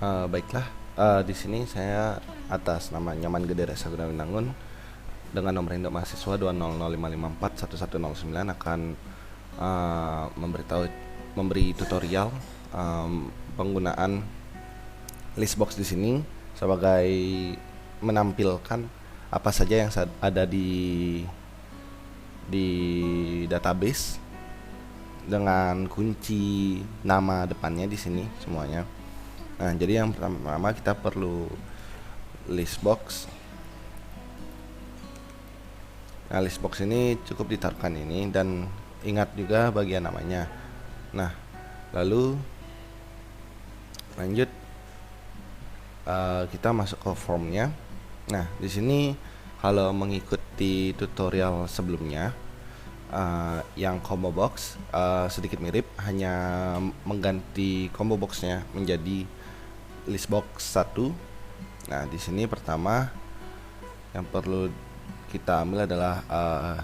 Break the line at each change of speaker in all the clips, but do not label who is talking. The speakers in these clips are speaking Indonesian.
Baiklah, di sini saya atas nama Nyaman Gede Resa Gunawangun dengan nomor induk mahasiswa 20055411109 akan memberi tutorial penggunaan listbox di sini sebagai menampilkan apa saja yang ada di database dengan kunci nama depannya di sini semuanya. Nah, jadi yang pertama kita perlu listbox. Nah, listbox ini cukup ditaruhkan ini dan ingat juga bagian namanya. Nah, lalu lanjut kita masuk ke formnya. Nah, di sini kalau mengikuti tutorial sebelumnya yang combo box sedikit mirip, hanya mengganti combo boxnya menjadi listbox 1. Nah, di sini pertama yang perlu kita ambil adalah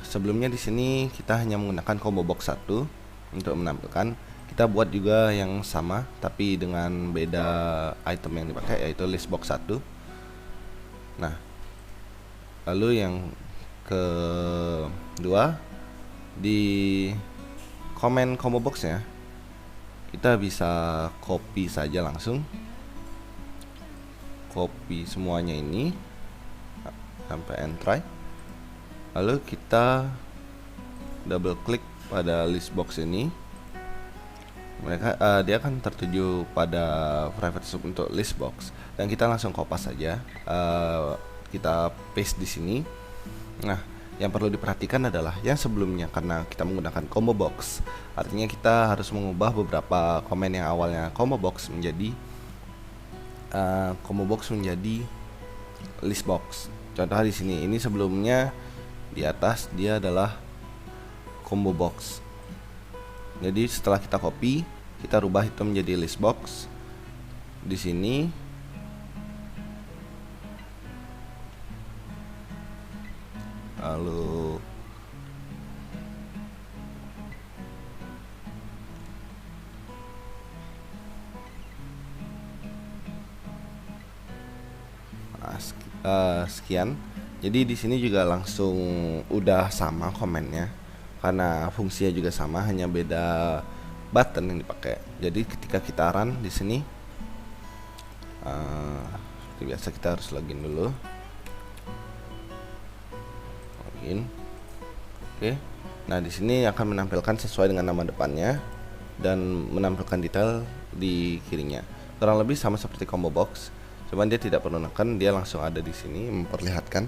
sebelumnya di sini kita hanya menggunakan combo box 1 untuk menampilkan. Kita buat juga yang sama tapi dengan beda item yang dipakai, yaitu listbox 1. Nah, lalu yang kedua, di komen combo boxnya kita bisa copy saja, langsung copy semuanya ini sampai and try. Lalu kita double klik pada listbox ini, dia akan tertuju pada private sub untuk listbox dan kita langsung copy saja, kita paste di sini. Nah, yang perlu diperhatikan adalah yang sebelumnya, karena kita menggunakan combo box, artinya kita harus mengubah beberapa komen yang awalnya combo box menjadi listbox. Contoh di sini, ini sebelumnya di atas dia adalah combo box. Jadi setelah kita copy, kita rubah itu menjadi listbox. Di sini lalu sekian. Jadi di sini juga langsung udah sama komennya, karena fungsinya juga sama, hanya beda button yang dipakai. Jadi ketika kita run di sini, seperti biasa kita harus login dulu. Login. Oke. Nah, di sini akan menampilkan sesuai dengan nama depannya dan menampilkan detail di kirinya. Kurang lebih sama seperti combo box, cuman dia tidak perlu neken, dia langsung ada di sini memperlihatkan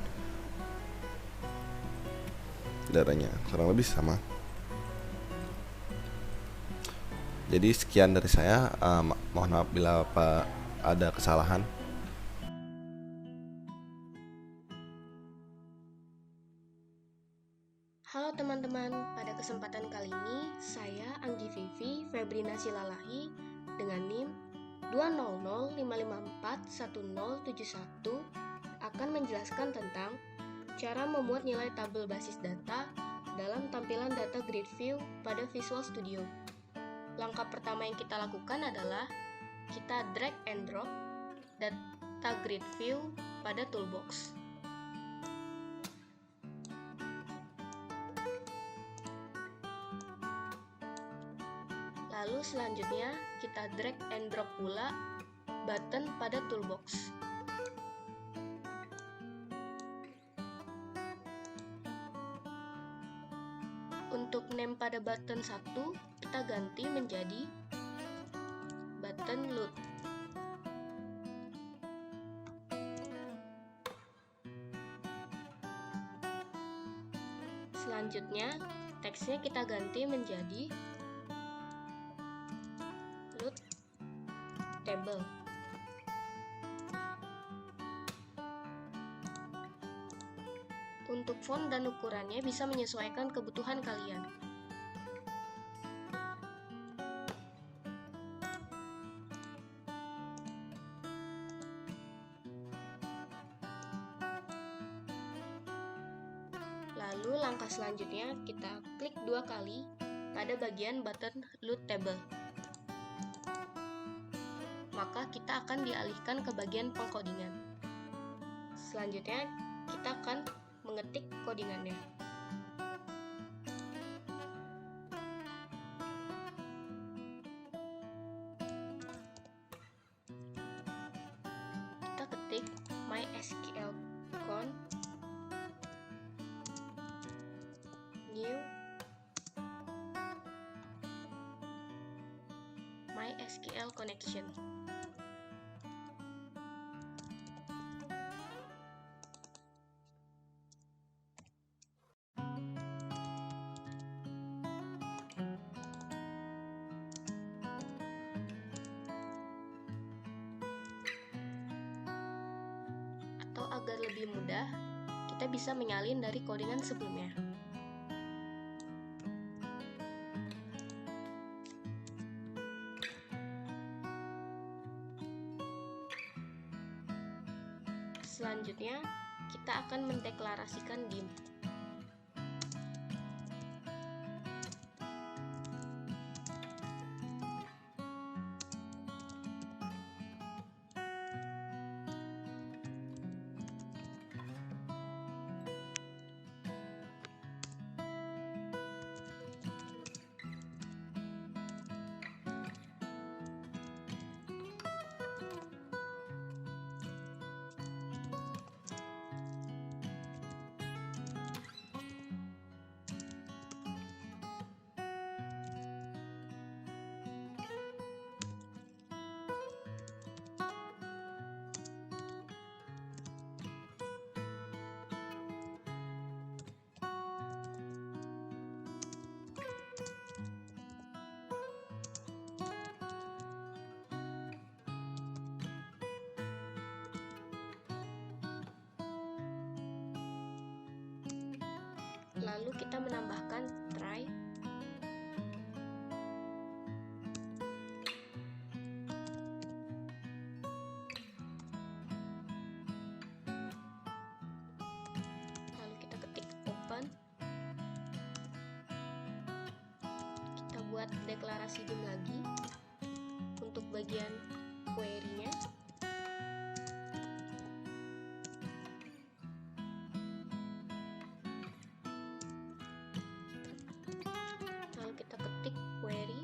darahnya. Kurang lebih sama. Jadi sekian dari saya, mohon maaf bila ada kesalahan.
Halo teman-teman, pada kesempatan kali ini saya Anggi Vivi Febrina Silalahi dengan NIM 20055411071 akan menjelaskan tentang cara membuat nilai tabel basis data dalam tampilan data grid view pada Visual Studio. Langkah pertama yang kita lakukan adalah kita drag and drop data grid view pada toolbox. Lalu selanjutnya kita drag and drop pula button pada toolbox. Untuk name pada button 1 kita ganti menjadi button load. Selanjutnya teksnya kita ganti menjadi load table. Untuk font dan ukurannya bisa menyesuaikan kebutuhan kalian. Lalu langkah selanjutnya kita klik 2 kali pada bagian button load table. maka kita akan dialihkan ke bagian pengkodingan. Selanjutnya, kita akan mengetik kodingannya. Kita ketik mysql-cron new MySQL connection. Atau agar lebih mudah, kita bisa menyalin dari codingan sebelumnya. Selanjutnya, kita akan mendeklarasikan dim. Lalu kita menambahkan try lalu kita ketik open. Kita buat deklarasi dim lagi untuk bagian query-nya. Lalu kita ketik query.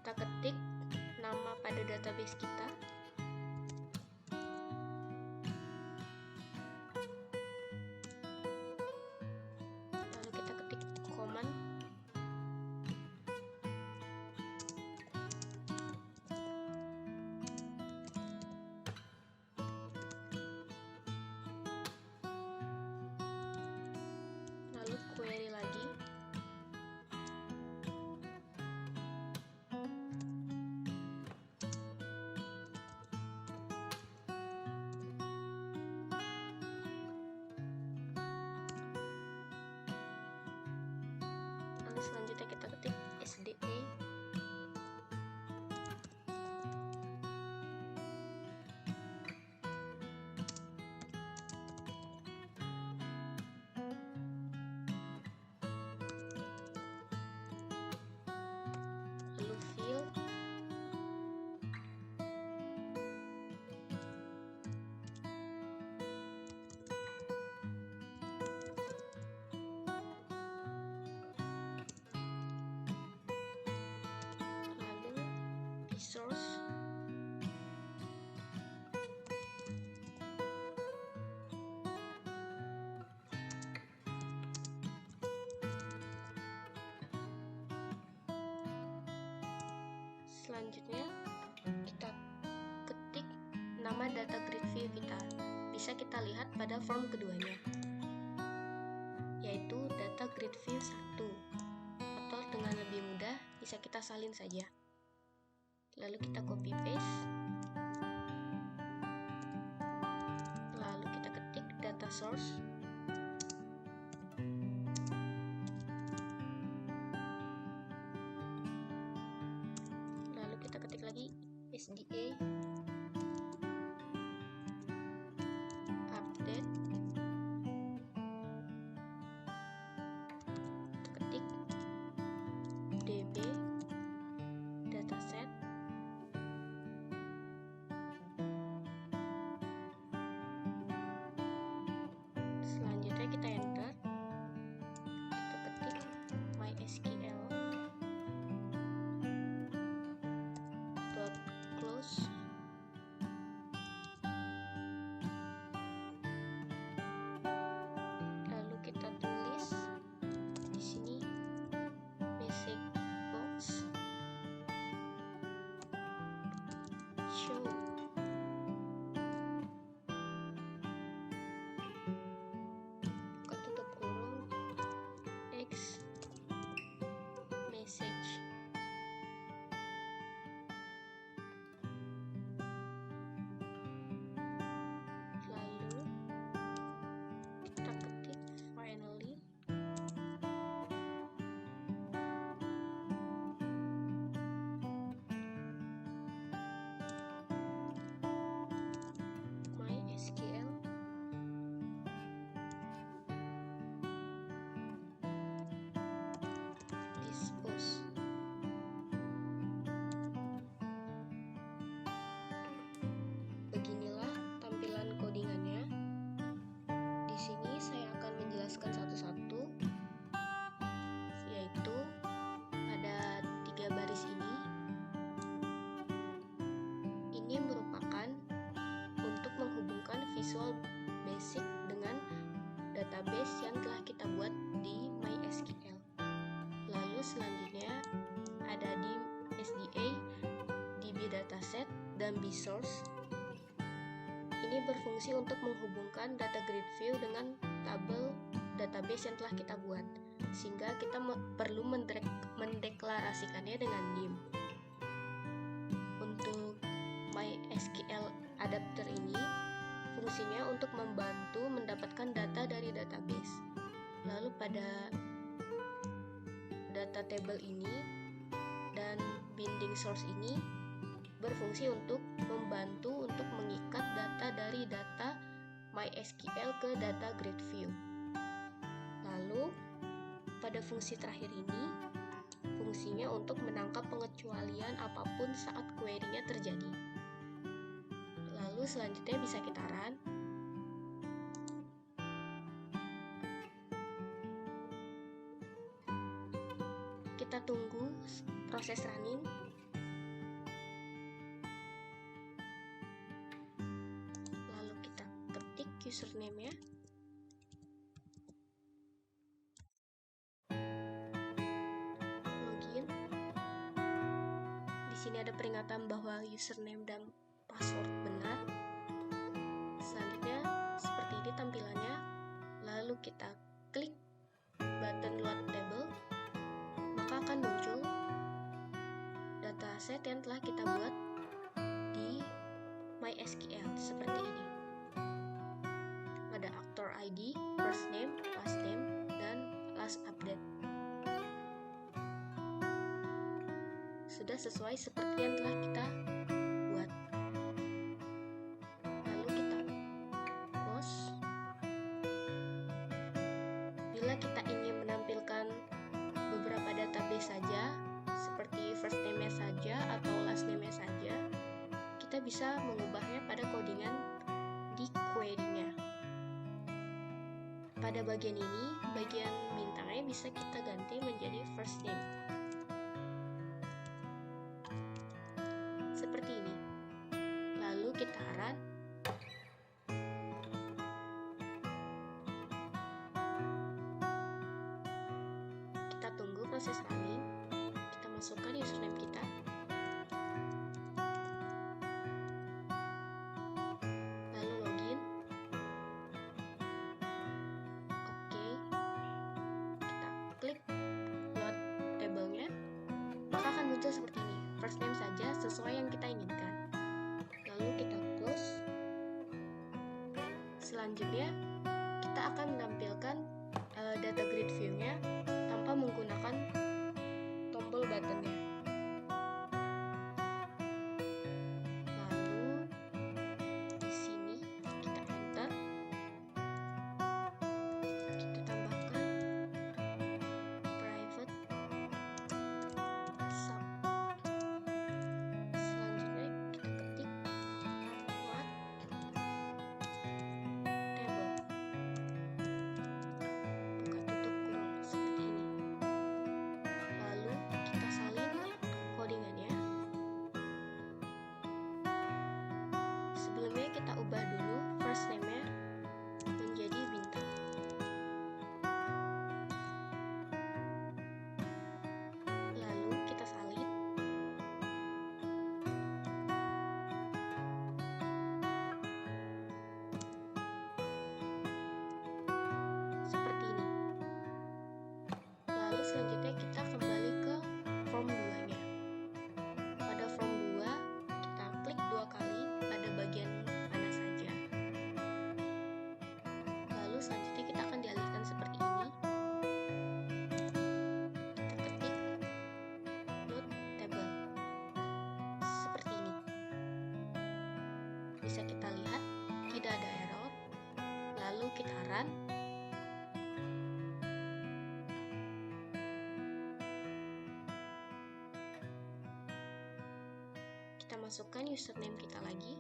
Kita ketik nama pada database kita. Lalu kita ketik command. Lalu query lagi. Lalu selanjutnya kita ketik SDA. Lalu fill. Lalu resource. Selanjutnya kita ketik nama data grid view kita. Bisa kita lihat pada form keduanya, yaitu data grid view 1, atau dengan lebih mudah bisa kita salin saja. Lalu kita copy paste. Lalu kita ketik data source. Lalu kita ketik lagi SDA. db dataset. Selanjutnya kita enter, kita ketik mysql dot close. Lalu kita tulis di sini message box show. Buka tutup kurung x message. Lalu kita ketik finally. MySQL dispose. Beginilah tampilan codingannya. Di sini saya akan menjelaskan satu-satu, yaitu ada 3 baris ini. Ini merupakan untuk menghubungkan Visual Basic dengan database yang telah kita buat di MySQL. Lalu selanjutnya ada di SDA, DB Dataset, dan bSource. Ini berfungsi untuk menghubungkan data grid view dengan tabel database yang telah kita buat, sehingga kita perlu mendeklarasikannya dengan dim. Untuk MySQL adapter ini fungsinya untuk membantu mendapatkan data dari database. Lalu pada data table ini dan binding source ini berfungsi untuk membantu untuk mengikat data dari data MySQL ke data grid view. Lalu pada fungsi terakhir ini fungsinya untuk menangkap pengecualian apapun saat query-nya terjadi. Lalu selanjutnya bisa kita run. Kita tunggu proses running. Lalu kita ketik username-nya. Login. Di sini ada peringatan bahwa username dan password benar. Selanjutnya seperti ini tampilannya. Lalu kita klik button load table, maka akan muncul dataset yang telah kita buat di MySQL seperti ini. Ada aktor ID, first name, dan last update. Sudah sesuai seperti yang telah kita buat. Lalu kita close. Bila kita ingin menampilkan beberapa database saja, seperti first name-nya saja atau last name-nya saja, kita bisa mengubahnya pada codingan di query-nya. Pada bagian ini, bagian bintangnya bisa kita ganti menjadi first name. Seperti ini. Lalu kita run. Kita tunggu proses running. Kita masukkan username kita. Lalu login. Oke. Kita klik load table-nya. Maka akan muncul seperti ini. First name saja sesuai yang kita inginkan. Lalu kita close. Selanjutnya kita akan menampilkan data grid view-nya tanpa menggunakan tombol button-nya. Lalu di sini kita enter. Kita tambahkan private Lalu selanjutnya kita kembali ke form 2-nya. Pada form 2, kita klik 2 kali pada bagian mana saja. Lalu selanjutnya kita akan dialihkan seperti ini. Kita ketik load table. Seperti ini. Bisa kita lihat tidak ada error. Lalu kita run. Kita masukkan username kita lagi.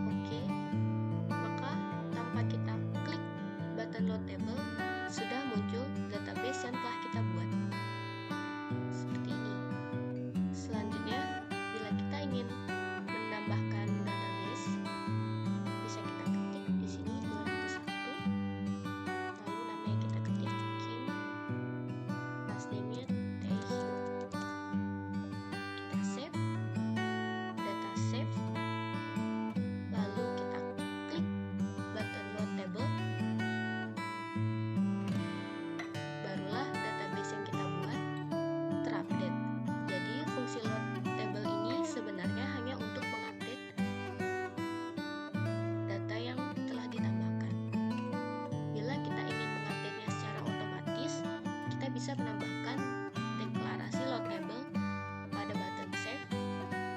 Oke, maka tanpa kita klik button load table, sudah muncul database yang telah kita buat. Seperti ini. Selanjutnya, bila kita ingin menambahkan database, bisa kita ketik di sini 201. Lalu namanya kita ketik Kim, last name-nya Taehyung. Kita save, data save. Lalu kita klik button load table. Barulah database yang kita buat terupdate. Jadi fungsi load table ini sebenarnya hanya untuk mengupdate data yang telah ditambahkan. Bila kita ingin mengupdate-nya secara otomatis, kita bisa menambahkan deklarasi load table pada button save,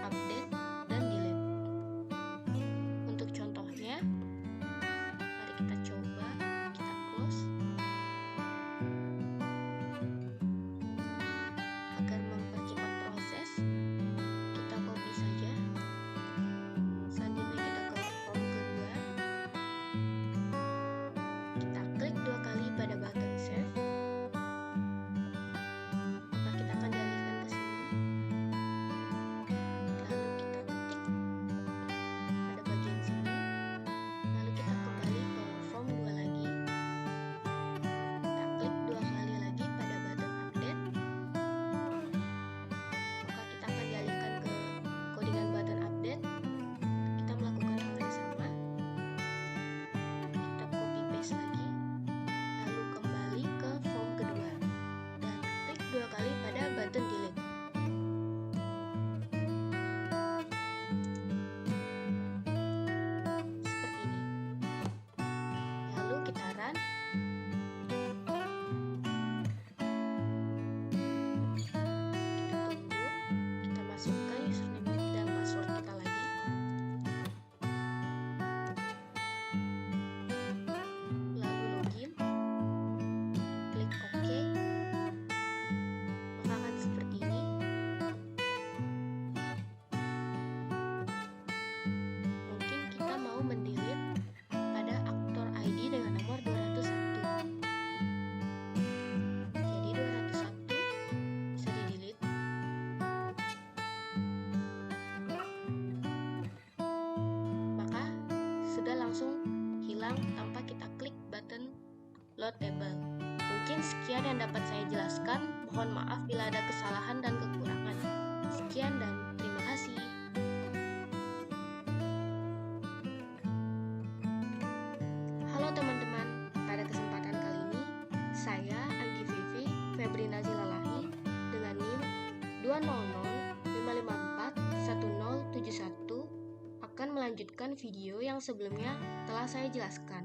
update, dan delete. Untuk contohnya, mari kita coba, kita close. Agar mempercepat proses, kita copy saja. Selanjutnya kita ke form kedua. Kita klik 2 kali pada button save. Maka kita akan dialihkan ke sini. Lalu kita ketik pada bagian sini. Lalu kita kembali ke form 2 lagi. Kita klik 2 kali lagi pada button update. Maka kita akan dialihkan ke codingan button update. Kita melakukan hal yang sama. Kita copy paste lagi. Lalu kembali ke form kedua. Dan klik 2 kali pada button delete. Seperti ini. Lalu kita run. Kita tunggu. Kita masukkan username dan password kita lagi. Lalu login. Klik OK. Maka akan seperti ini. Mungkin kita mau mendelete pada aktor ID dengan nomor 201. Jadi 201 bisa di-delete. Maka sudah langsung hilang tanpa kita klik button load table. Mungkin sekian yang dapat saya jelaskan. Mohon maaf bila ada kesalahan dan kekurangan. Sekian dan terima kasih. Halo teman-teman, pada kesempatan kali ini saya Anggi Vivi Febrina Zilalahi dengan NIM 20055411071 akan melanjutkan video yang sebelumnya telah saya jelaskan.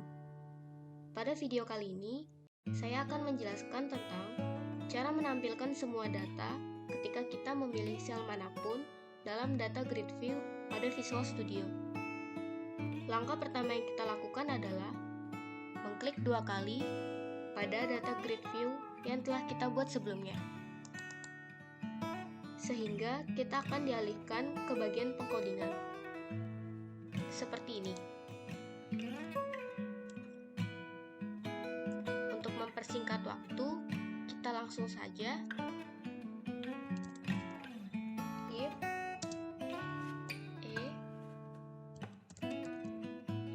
Pada video kali ini, saya akan menjelaskan tentang cara menampilkan semua data ketika kita memilih sel manapun dalam data grid view pada Visual Studio. Langkah pertama yang kita lakukan adalah mengklik 2 kali pada data grid view yang telah kita buat sebelumnya. Sehingga kita akan dialihkan ke bagian pengkodingan. Seperti ini. Untuk mempersingkat waktu, kita langsung saja if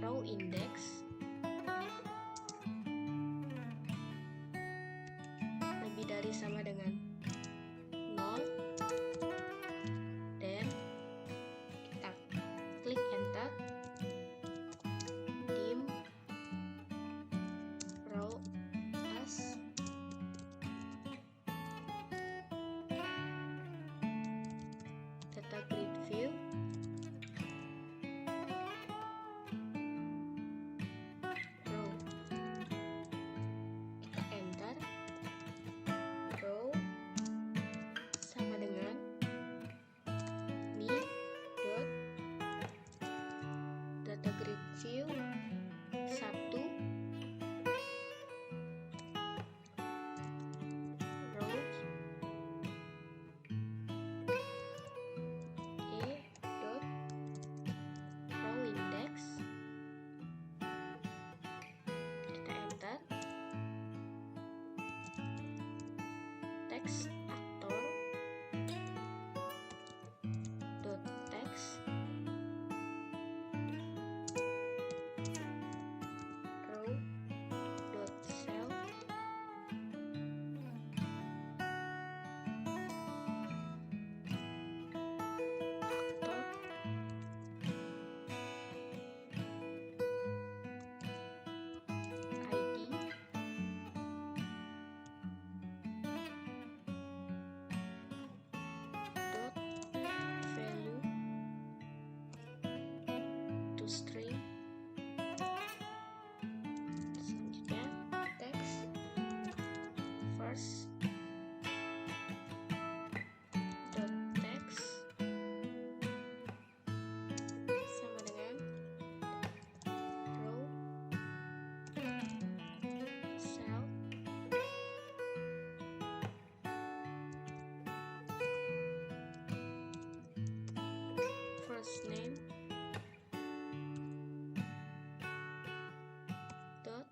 row index lebih dari sama dengan 0, dan kita klik enter, dim view, row, kita enter, row sama dengan me dot data grid view 1 rows dot row index, kita enter, text actor dot text row dot cell actor ID dot value to string, selanjutnya text first dot text sama dengan row cell first name dot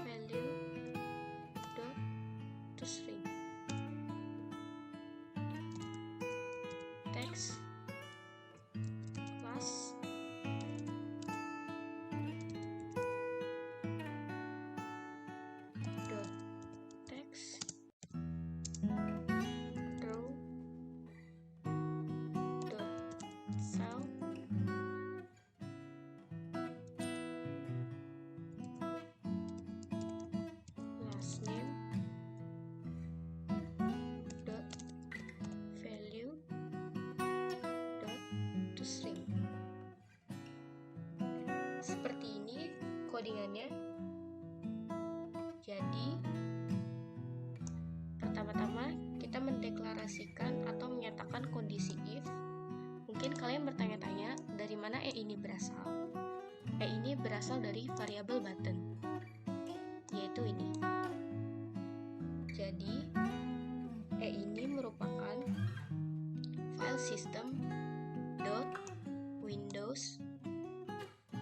value dot to string, text class dot text row dot cell last name dot value dot to string. Seperti ini codingannya. Jadi pertama-tama kita mendeklarasikan atau menyatakan kondisi if. Mungkin kalian bertanya-tanya dari mana ini berasal. Ini berasal dari variabel button, yaitu ini. Jadi ini merupakan file system dot windows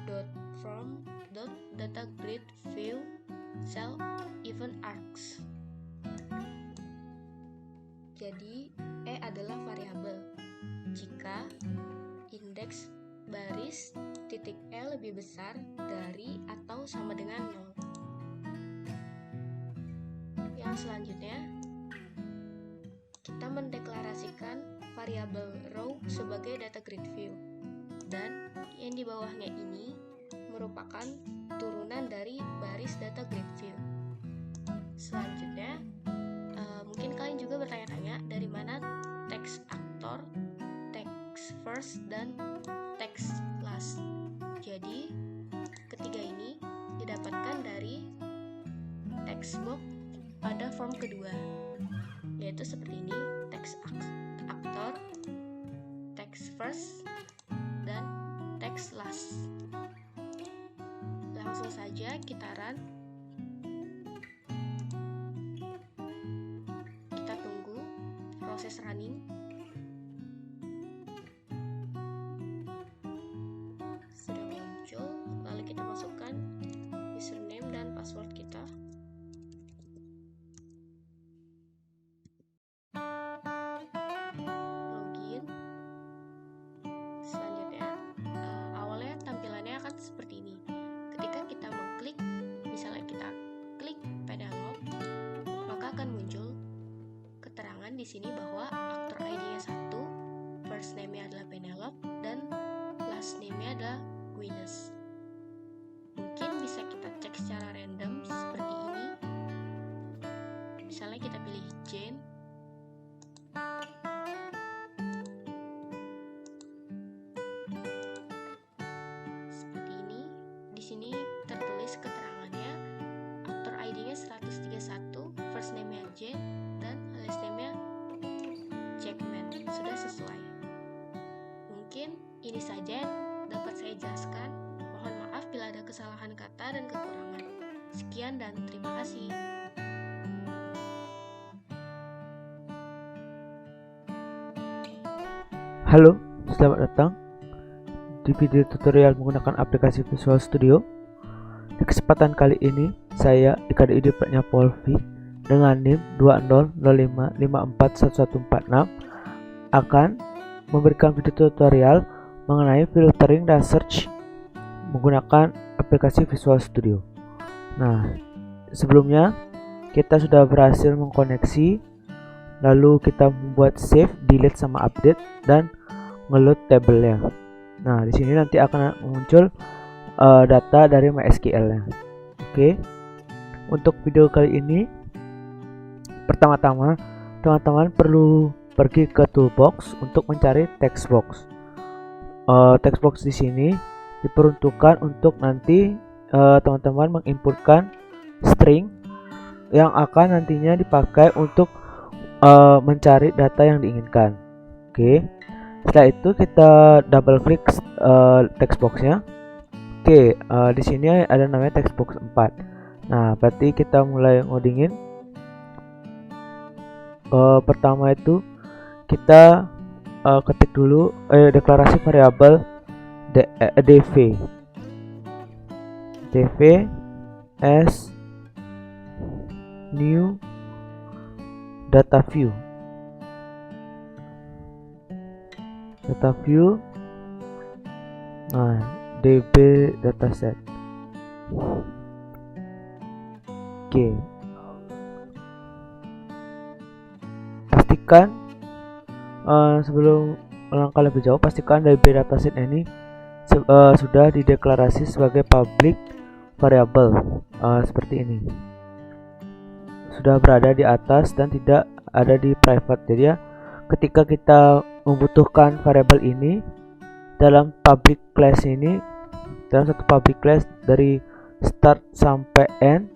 dot from dot data grid view cell event arcs. Jadi adalah variabel jika indeks baris titik lebih besar dari atau sama dengan 0. Yang selanjutnya kita mendeklarasikan variabel row sebagai data grid view, dan yang di bawahnya ini merupakan turunan dari baris data grid view. Selanjutnya mungkin kalian juga bertanya-tanya dari mana text actor, text first, dan text last. Jadi ketiga ini didapatkan dari text box pada form kedua, yaitu seperti ini: text actor, text first, dan text last. Langsung saja kita run. Kita tunggu proses running. Sudah muncul, lalu kita masukkan username dan password kita. Login. Selanjutnya awalnya tampilannya akan seperti ini. Ketika kita mengklik, misalnya kita klik Penelope, maka akan muncul keterangan di sini bahwa aktor ID-nya 1, first name-nya adalah Penelope, dan last name-nya adalah Gwyneth. Mungkin bisa kita cek secara random seperti ini. Misalnya kita pilih Jane. sini tertulis keterangannya, aktor ID-nya 131, first name-nya Jane, dan last name-nya Jackman. Sudah sesuai. Mungkin ini saja yang dapat saya jelaskan. Mohon maaf bila ada kesalahan kata dan kekurangan. Sekian dan terima kasih.
Halo, selamat datang di video tutorial menggunakan aplikasi Visual Studio. Di kesempatan kali ini, saya IKDID Pratnya Polvi dengan NIM 2005541146 akan memberikan video tutorial mengenai filtering dan search menggunakan aplikasi Visual Studio. Nah, sebelumnya kita sudah berhasil mengkoneksi, lalu kita membuat save, delete sama update dan ngeload tabelnya. Nah, di sini nanti akan muncul data dari MySQL-nya. Oke. Untuk video kali ini, pertama-tama teman-teman perlu pergi ke toolbox untuk mencari text box. Text box di sini diperuntukkan untuk nanti teman-teman menginputkan string yang akan nantinya dipakai untuk mencari data yang diinginkan. Oke. Setelah itu kita double klik text boxnya. Oke, di sini ada namanya text box 4. Nah, berarti kita mulai ngodingin. Pertama itu kita ketik dulu deklarasi variabel dv as new data view. Nah, db dataset. Oke. Pastikan sebelum melangkah lebih jauh, pastikan db dataset ini sudah dideklarasi sebagai public variable seperti ini. Sudah berada di atas dan tidak ada di private. Jadi ya, ketika kita membutuhkan variabel ini dalam public class ini, dalam satu public class dari start sampai end,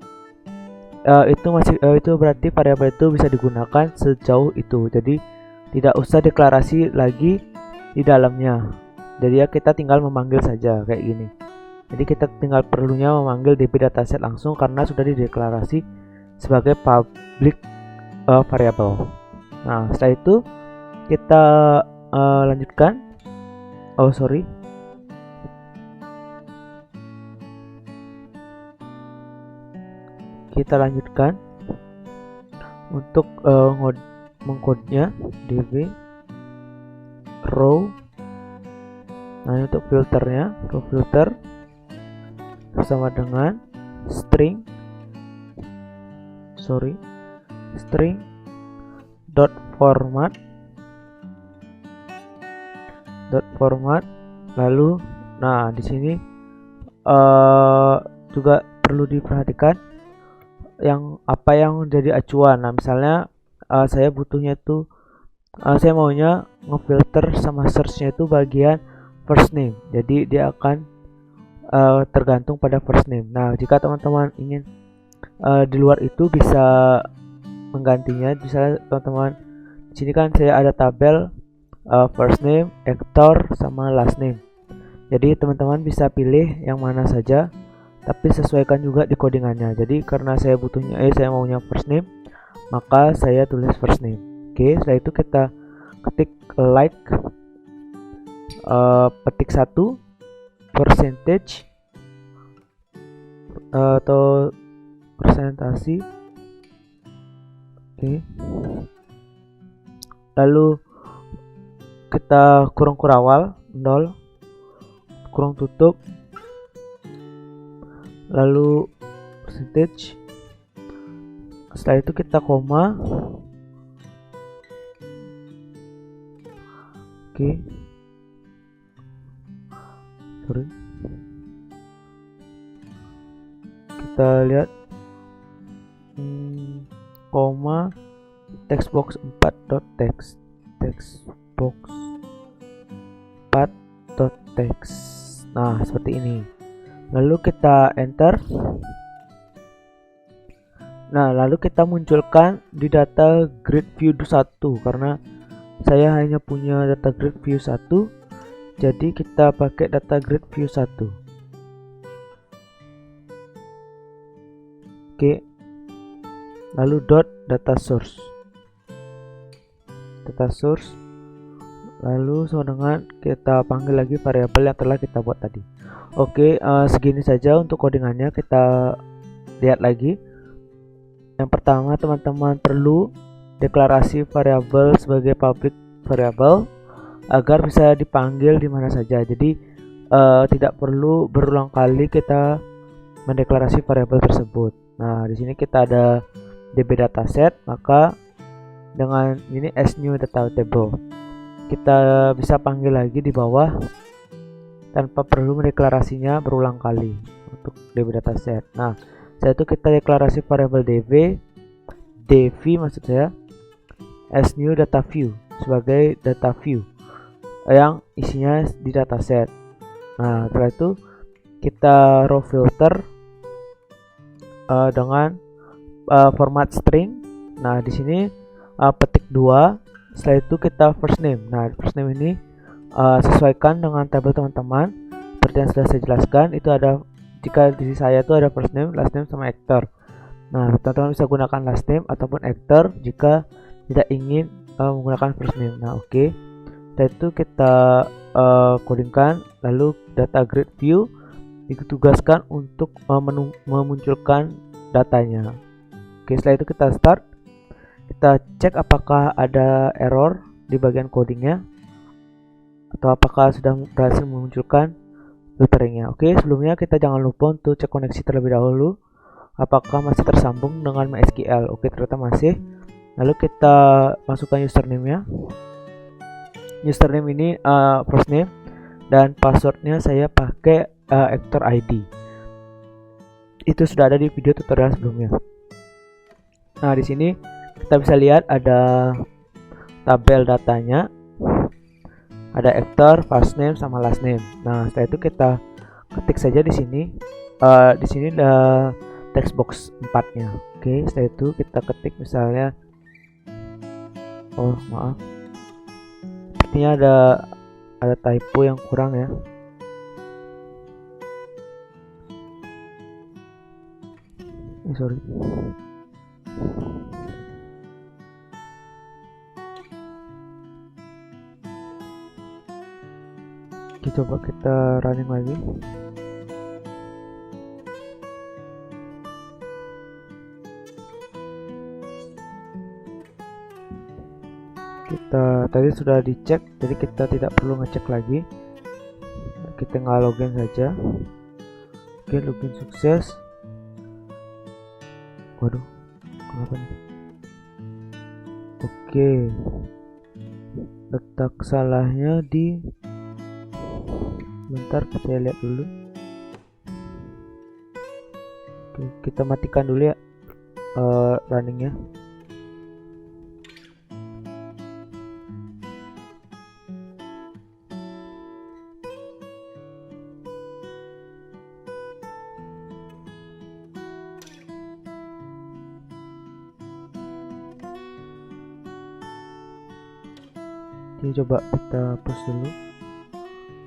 itu berarti variabel itu bisa digunakan sejauh itu. Jadi tidak usah deklarasi lagi di dalamnya. Jadi ya, kita tinggal memanggil saja kayak gini. Jadi kita tinggal perlunya memanggil db dataset langsung karena sudah dideklarasi sebagai public variable. Nah, setelah itu kita lanjutkan. Kita lanjutkan untuk mengkodenya db row. Nah, untuk filternya, row filter bersama dengan string dot format lalu nah di sini juga perlu diperhatikan yang jadi acuan. Nah, misalnya saya butuhnya itu saya maunya ngefilter sama searchnya itu bagian first name, jadi dia akan tergantung pada first name. Nah, jika teman-teman ingin di luar itu bisa menggantinya. Misalnya teman-teman di sini kan saya ada tabel first name, actor, sama last name. Jadi teman-teman bisa pilih yang mana saja, tapi sesuaikan juga di codingannya. Jadi karena saya maunya first name, maka saya tulis first name. Oke, setelah itu kita ketik petik 1 percentage atau presentasi. Oke. Lalu kita kurung kurawal 0, kurung tutup, lalu percentage. Setelah itu kita koma. Oke. Kita lihat koma textbox 4.text textbox 4.text. Nah, seperti ini. lalu kita enter. Nah, lalu kita munculkan di data grid view 1 karena saya hanya punya data grid view 1, jadi kita pakai data grid view 1. Oke. Lalu data source. Lalu sama dengan kita panggil lagi variabel yang telah kita buat tadi. Oke, segini saja untuk codingannya. Kita lihat lagi. Yang pertama, teman-teman perlu deklarasi variabel sebagai public variable agar bisa dipanggil di mana saja. Jadi tidak perlu berulang kali kita mendeklarasi variabel tersebut. Nah, di sini kita ada db dataset, maka dengan ini as new data table kita bisa panggil lagi di bawah tanpa perlu mendeklarasinya berulang kali untuk db dataset. Nah, setelah itu kita deklarasi variabel dv maksud saya as new data view sebagai data view yang isinya di dataset. Nah, setelah itu kita raw filter dengan format string. Nah, di sini petik 2. Setelah itu kita first name. Nah, first name ini sesuaikan dengan tabel teman-teman seperti yang sudah saya jelaskan. Itu ada, jika di saya itu ada first name, last name sama actor. Nah, teman-teman bisa gunakan last name ataupun actor jika tidak ingin menggunakan first name. Nah, oke. Setelah itu kita codingkan, lalu data grid view ditugaskan untuk memunculkan datanya. Oke, setelah itu kita start. Kita cek apakah ada error di bagian codingnya atau apakah sudah berhasil memunculkan filteringnya. Oke, sebelumnya kita jangan lupa untuk cek koneksi terlebih dahulu apakah masih tersambung dengan MySQL. Oke, ternyata masih. Lalu kita masukkan username-nya. Username ini first name dan passwordnya saya pakai actor ID. Itu sudah ada di video tutorial sebelumnya. Nah, di sini kita bisa lihat ada tabel datanya, ada actor, first name sama last name. Nah, setelah itu kita ketik saja di sini. Di sini ada text box 4-nya. Oke, setelah itu kita ketik misalnya, oh maaf, sepertinya ada typo yang kurang ya. Sorry. Oke, coba kita running lagi. Kita tadi sudah dicek, jadi kita tidak perlu ngecek lagi. Kita nggak login saja. Oke, login sukses. Waduh, kenapa nih? Oke, letak salahnya di, bentar kita lihat dulu. Oke, kita matikan dulu ya runningnya. Jadi coba kita hapus dulu,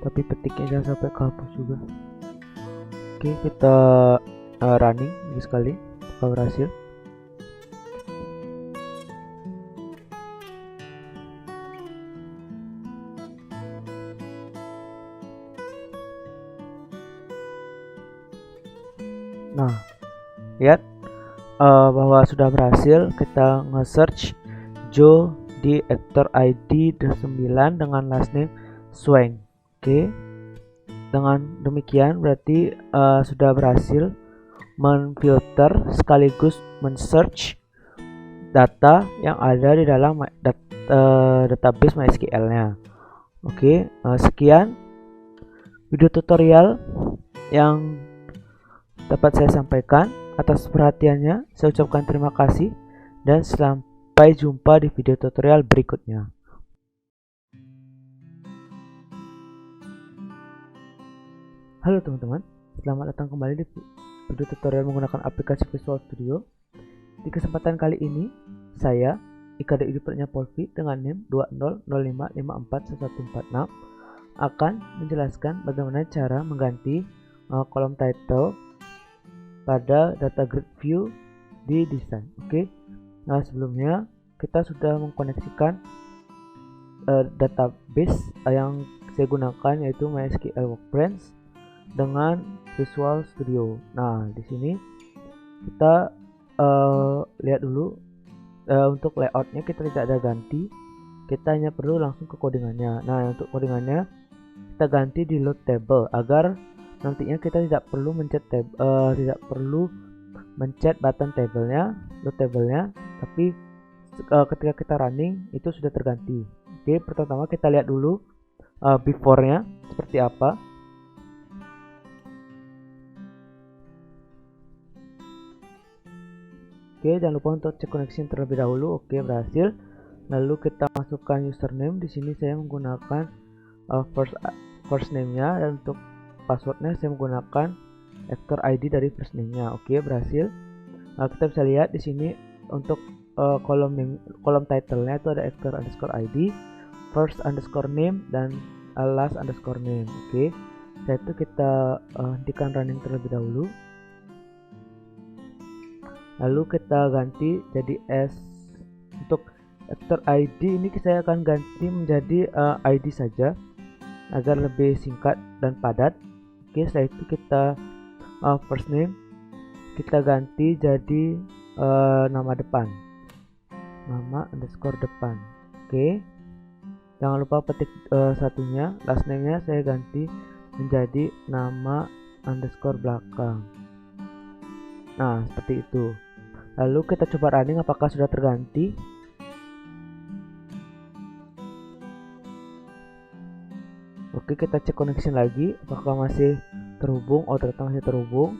tapi petiknya jangan sampai kehapus juga. Oke, kita running lagi sekali, apakah berhasil? Nah, lihat bahwa sudah berhasil. Kita nge-search Joe di actor ID 9 dengan last name Swain. Oke, dengan demikian berarti sudah berhasil menfilter sekaligus men-search data yang ada di dalam database MySQL-nya. Oke, sekian video tutorial yang dapat saya sampaikan. Atas perhatiannya saya ucapkan terima kasih dan sampai jumpa di video tutorial berikutnya. Halo teman-teman, Selamat datang kembali di video tutorial menggunakan aplikasi Visual Studio. Di kesempatan kali ini, saya, Ika Didi Polvi dengan NIM 2005541146 akan menjelaskan bagaimana cara mengganti kolom title pada data grid view di desain. Oke. Nah, sebelumnya kita sudah mengkoneksikan database yang saya gunakan, yaitu MySQL Workbench dengan Visual Studio. Nah, di sini kita lihat dulu untuk layoutnya kita tidak ada ganti, kita hanya perlu langsung ke codingannya. Nah, untuk codingannya kita ganti di load table agar nantinya kita tidak perlu mencet button tablenya, load tablenya, tapi ketika kita running itu sudah terganti. Oke, pertama kita lihat dulu before-nya seperti apa. Oke, jangan lupa untuk cek connection terlebih dahulu. Oke, berhasil. Lalu kita masukkan username. Di sini saya menggunakan first name-nya, dan untuk passwordnya saya menggunakan actor ID dari first name-nya. Oke, berhasil. Kita bisa lihat di sini untuk kolom title-nya itu ada actor underscore ID, first underscore name, dan last underscore name. Oke, setelah itu kita hentikan running terlebih dahulu. Lalu kita ganti jadi S. Untuk actor ID ini saya akan ganti menjadi ID saja agar lebih singkat dan padat. Oke, setelah itu kita first name kita ganti jadi nama depan, nama underscore depan. Oke, jangan lupa petik satunya. Last name nya saya ganti menjadi nama underscore belakang. Nah, seperti itu. Lalu kita coba running apakah sudah terganti. Oke, kita cek connection lagi apakah masih terhubung. Oh, ternyata masih terhubung.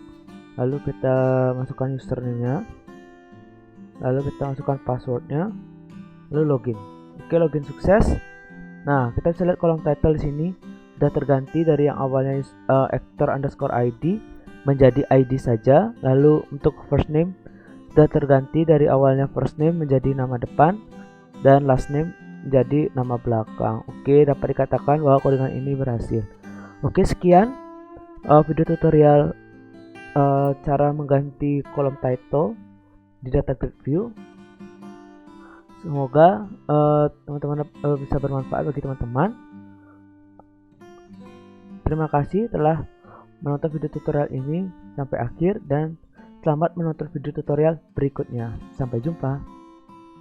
Lalu kita masukkan username-nya, lalu kita masukkan passwordnya, lalu login. Oke, login sukses. Nah, kita bisa lihat kolom title di sini sudah terganti dari yang awalnya actor underscore ID menjadi ID saja. Lalu untuk first name sudah terganti dari awalnya first name menjadi nama depan, dan last name menjadi nama belakang. Oke, dapat dikatakan bahwa codingan ini berhasil. Oke, sekian video tutorial cara mengganti kolom title di data grid view. Semoga teman-teman bisa bermanfaat bagi teman-teman. Terima kasih telah menonton video tutorial ini sampai akhir, dan selamat menonton video tutorial berikutnya. Sampai jumpa.